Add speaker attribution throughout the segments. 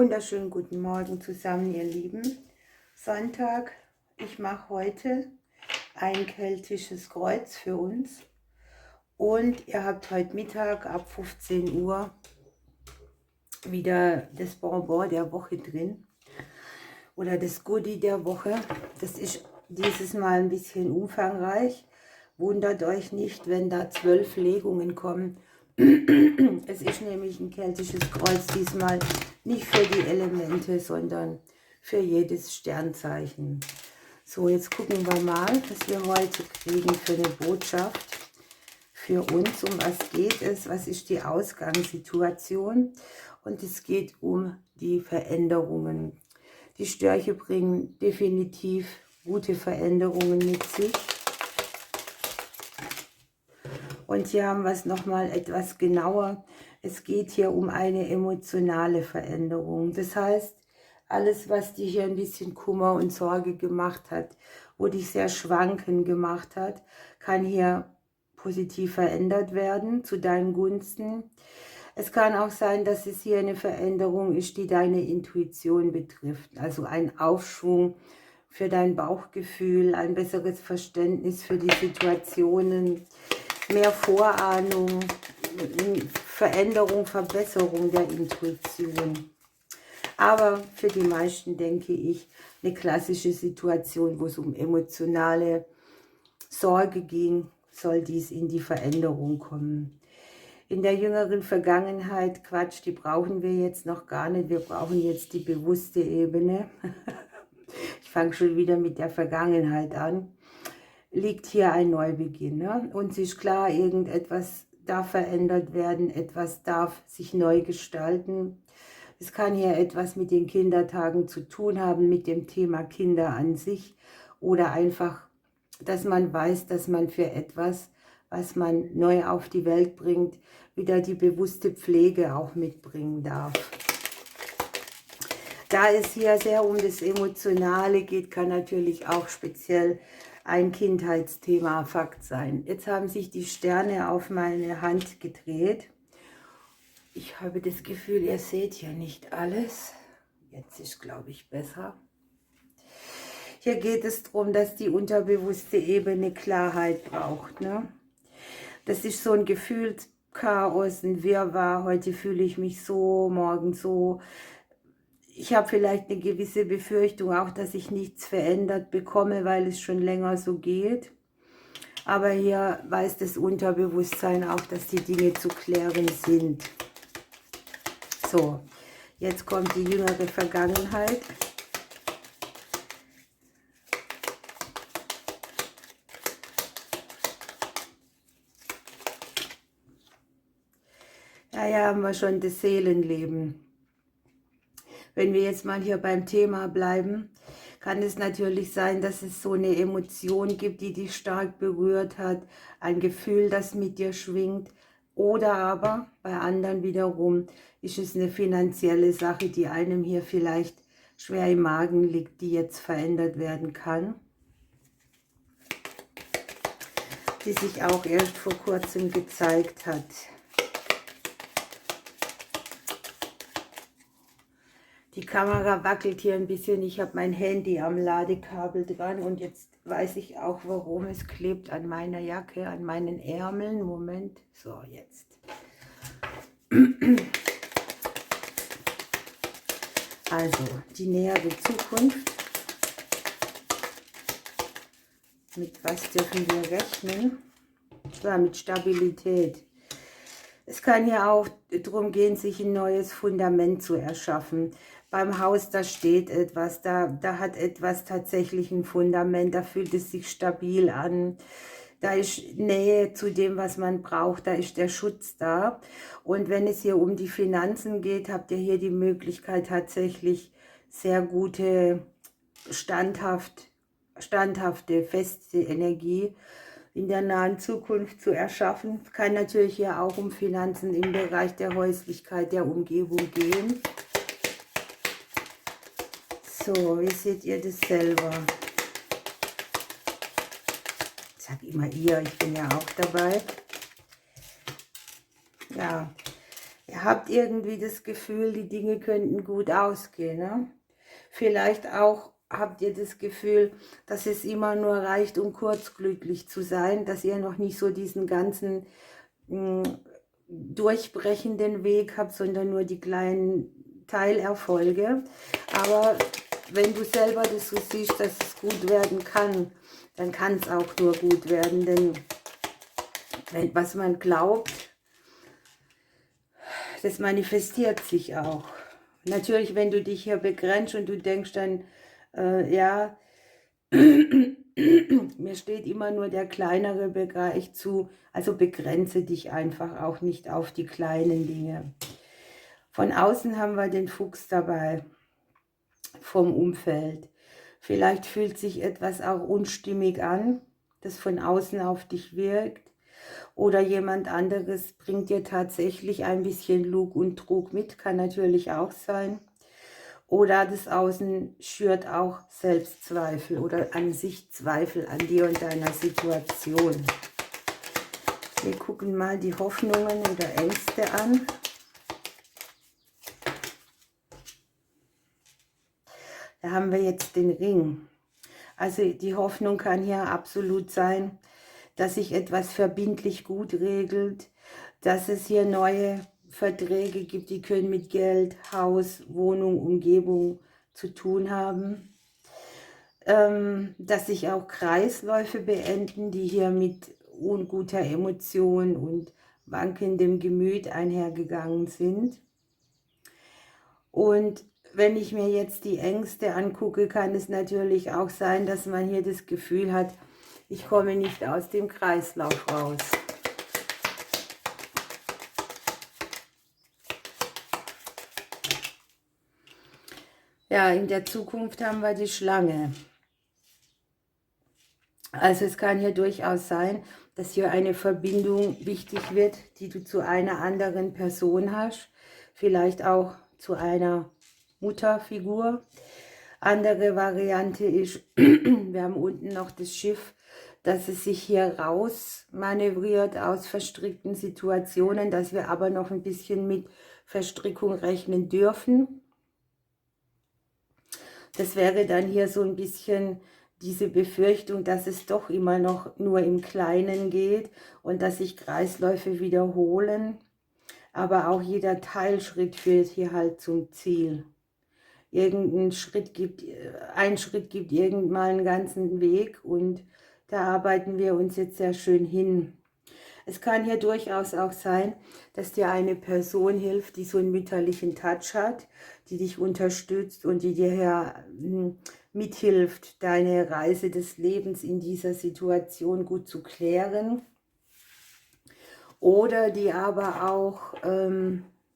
Speaker 1: Wunderschönen guten Morgen zusammen, ihr Lieben. Sonntag, ich mache heute ein keltisches Kreuz für uns. Und ihr habt heute Mittag ab 15 Uhr wieder das Bonbon der Woche drin. Oder das Goodie der Woche. Das ist dieses Mal ein bisschen umfangreich. Wundert euch nicht, wenn da 12 Legungen kommen. Es ist nämlich ein keltisches Kreuz, diesmal nicht für die Elemente, sondern für jedes Sternzeichen. So, jetzt gucken wir mal, was wir heute kriegen für eine Botschaft für uns. Um was geht es? Was ist die Ausgangssituation? Und es geht um die Veränderungen. Die Störche bringen definitiv gute Veränderungen mit sich. Und hier haben wir es nochmal etwas genauer. Es geht hier um eine emotionale Veränderung. Das heißt, alles, was dir hier ein bisschen Kummer und Sorge gemacht hat, wo dich sehr schwanken gemacht hat, kann hier positiv verändert werden zu deinen Gunsten. Es kann auch sein, dass es hier eine Veränderung ist, die deine Intuition betrifft. Also ein Aufschwung für dein Bauchgefühl, ein besseres Verständnis für die Situationen, mehr Vorahnung, Veränderung, Verbesserung der Intuition. Aber für die meisten, denke ich, eine klassische Situation, wo es um emotionale Sorge ging, soll dies in die Veränderung kommen. In der jüngeren Vergangenheit, Quatsch, die brauchen wir jetzt noch gar nicht. Wir brauchen jetzt die bewusste Ebene. Ich fange schon wieder mit der Vergangenheit an. Liegt hier ein Neubeginn. Ne? Und es ist klar, irgendetwas darf verändert werden, etwas darf sich neu gestalten. Es kann hier etwas mit den Kindertagen zu tun haben, mit dem Thema Kinder an sich oder einfach, dass man weiß, dass man für etwas, was man neu auf die Welt bringt, wieder die bewusste Pflege auch mitbringen darf. Da es hier sehr um das Emotionale geht, kann natürlich auch speziell ein Kindheitsthema Fakt sein. Jetzt haben sich die Sterne auf meine Hand gedreht. Ich habe das Gefühl, ihr seht hier nicht alles. Jetzt ist, glaube ich, besser. Hier geht es darum, dass die unterbewusste Ebene Klarheit braucht. Ne? Das ist so ein Gefühlschaos, ein Wirrwarr. Heute fühle ich mich so, morgen so. Ich habe vielleicht eine gewisse Befürchtung auch, dass ich nichts verändert bekomme, weil es schon länger so geht. Aber hier weiß das Unterbewusstsein auch, dass die Dinge zu klären sind. So, jetzt kommt die jüngere Vergangenheit. Ja, hier haben wir schon das Seelenleben. Wenn wir jetzt mal hier beim Thema bleiben, kann es natürlich sein, dass es so eine Emotion gibt, die dich stark berührt hat, ein Gefühl, das mit dir schwingt. Oder aber bei anderen wiederum ist es eine finanzielle Sache, die einem hier vielleicht schwer im Magen liegt, die jetzt verändert werden kann. Die sich auch erst vor kurzem gezeigt hat. Die Kamera wackelt hier ein bisschen. Ich habe mein Handy am Ladekabel dran und jetzt weiß ich auch, warum. Es klebt an meiner Jacke, an meinen Ärmeln. Moment. So, jetzt. Also, die nähere Zukunft. Mit was dürfen wir rechnen? Ja, mit Stabilität. Es kann ja auch darum gehen, sich ein neues Fundament zu erschaffen. Beim Haus, da steht etwas, da hat etwas tatsächlich ein Fundament, da fühlt es sich stabil an. Da ist Nähe zu dem, was man braucht, da ist der Schutz da. Und wenn es hier um die Finanzen geht, habt ihr hier die Möglichkeit, tatsächlich sehr gute, standhafte, feste Energie in der nahen Zukunft zu erschaffen. Es kann natürlich hier auch um Finanzen im Bereich der Häuslichkeit, der Umgebung gehen. So, wie seht ihr das selber? Ich sage immer ihr, ich bin ja auch dabei. Ja, Ihr habt irgendwie das Gefühl, die Dinge könnten gut ausgehen. Ne? Vielleicht auch habt ihr das Gefühl, dass es immer nur reicht, um kurz glücklich zu sein, dass ihr noch nicht so diesen ganzen durchbrechenden Weg habt, sondern nur die kleinen Teilerfolge. Aber wenn du selber das so siehst, dass es gut werden kann, dann kann es auch nur gut werden. Denn was man glaubt, das manifestiert sich auch. Natürlich, wenn du dich hier begrenzt und du denkst dann, ja, mir steht immer nur der kleinere Bereich zu, also begrenze dich einfach auch nicht auf die kleinen Dinge. Von außen haben wir den Fuchs dabei, vom Umfeld. Vielleicht fühlt sich etwas auch unstimmig an, das von außen auf dich wirkt. Oder jemand anderes bringt dir tatsächlich ein bisschen Lug und Trug mit, kann natürlich auch sein. Oder das Außen schürt auch Selbstzweifel oder an sich Zweifel an dir und deiner Situation. Wir gucken mal die Hoffnungen oder Ängste an. Da haben wir jetzt den Ring. Also die Hoffnung kann hier absolut sein, dass sich etwas verbindlich gut regelt, dass es hier neue Verträge gibt, die können mit Geld, Haus, Wohnung, Umgebung zu tun haben. Dass sich auch Kreisläufe beenden, die hier mit unguter Emotion und wankendem Gemüt einhergegangen sind. Und wenn ich mir jetzt die Ängste angucke, kann es natürlich auch sein, dass man hier das Gefühl hat, ich komme nicht aus dem Kreislauf raus. Ja, in der Zukunft haben wir die Schlange. Also es kann hier durchaus sein, dass hier eine Verbindung wichtig wird, die du zu einer anderen Person hast. Vielleicht auch zu einer Mutterfigur. Andere Variante ist, wir haben unten noch das Schiff, dass es sich hier raus manövriert aus verstrickten Situationen, dass wir aber noch ein bisschen mit Verstrickung rechnen dürfen. Das wäre dann hier so ein bisschen diese Befürchtung, dass es doch immer noch nur im Kleinen geht und dass sich Kreisläufe wiederholen. Aber auch jeder Teilschritt führt hier halt zum Ziel. Ein Schritt gibt irgendwann mal einen ganzen Weg und da arbeiten wir uns jetzt sehr schön hin. Es kann hier durchaus auch sein, dass dir eine Person hilft, die so einen mütterlichen Touch hat, die dich unterstützt und die dir hier mithilft, deine Reise des Lebens in dieser Situation gut zu klären. Oder die aber auch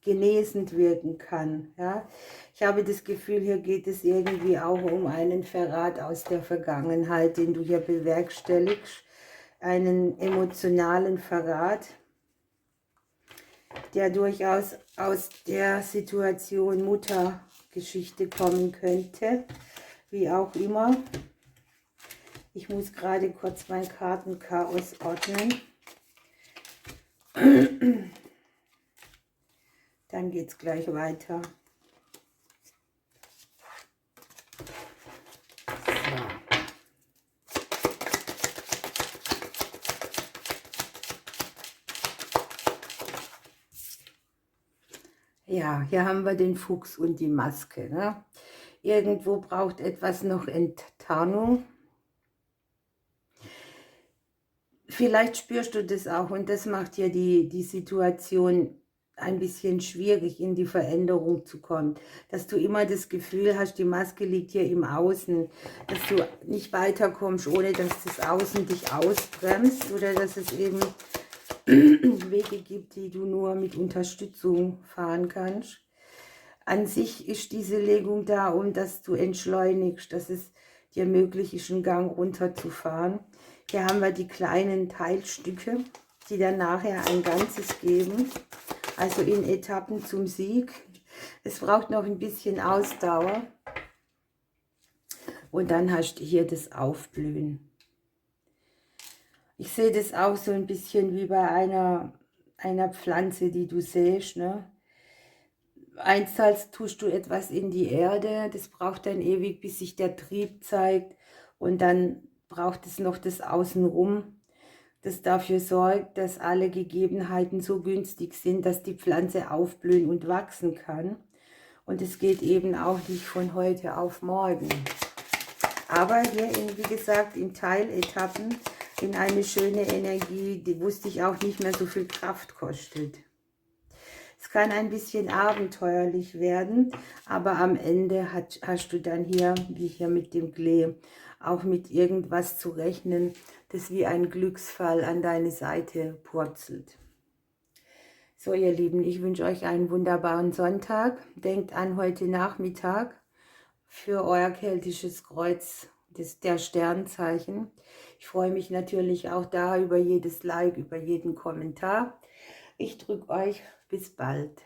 Speaker 1: genesend wirken kann. Ja? Ich habe das Gefühl, hier geht es irgendwie auch um einen Verrat aus der Vergangenheit, den du hier bewerkstelligst. Einen emotionalen Verrat, der durchaus aus der Situation Muttergeschichte kommen könnte, wie auch immer. Ich muss gerade kurz mein Kartenchaos ordnen. Dann geht es gleich weiter. Ja, hier haben wir den Fuchs und die Maske. Ne? Irgendwo braucht etwas noch Enttarnung. Vielleicht spürst du das auch und das macht ja die Situation ein bisschen schwierig, in die Veränderung zu kommen. Dass du immer das Gefühl hast, die Maske liegt hier im Außen, dass du nicht weiterkommst, ohne dass das Außen dich ausbremst oder dass es eben Wege gibt, die du nur mit Unterstützung fahren kannst. An sich ist diese Legung da, um dass du entschleunigst, dass es dir möglich ist, einen Gang runterzufahren. Hier haben wir die kleinen Teilstücke, die dann nachher ein Ganzes geben, also in Etappen zum Sieg. Es braucht noch ein bisschen Ausdauer. Und dann hast du hier das Aufblühen. Ich sehe das auch so ein bisschen wie bei einer Pflanze, die du säst, ne? einzahlst, tust du etwas in die Erde. Das braucht dann ewig, bis sich der Trieb zeigt. Und dann braucht es noch das Außenrum, das dafür sorgt, dass alle Gegebenheiten so günstig sind, dass die Pflanze aufblühen und wachsen kann. Und es geht eben auch nicht von heute auf morgen. Aber hier, wie gesagt, in Teiletappen, in eine schöne Energie, die wusste ich auch nicht mehr so viel Kraft kostet. Es kann ein bisschen abenteuerlich werden, aber am Ende hast du dann hier, wie hier mit dem Klee, auch mit irgendwas zu rechnen, das wie ein Glücksfall an deine Seite purzelt. So, ihr Lieben, ich wünsche euch einen wunderbaren Sonntag. Denkt an heute Nachmittag für euer keltisches Kreuz der Sternzeichen. Ich freue mich natürlich auch da über jedes Like, über jeden Kommentar. Ich drücke euch, bis bald.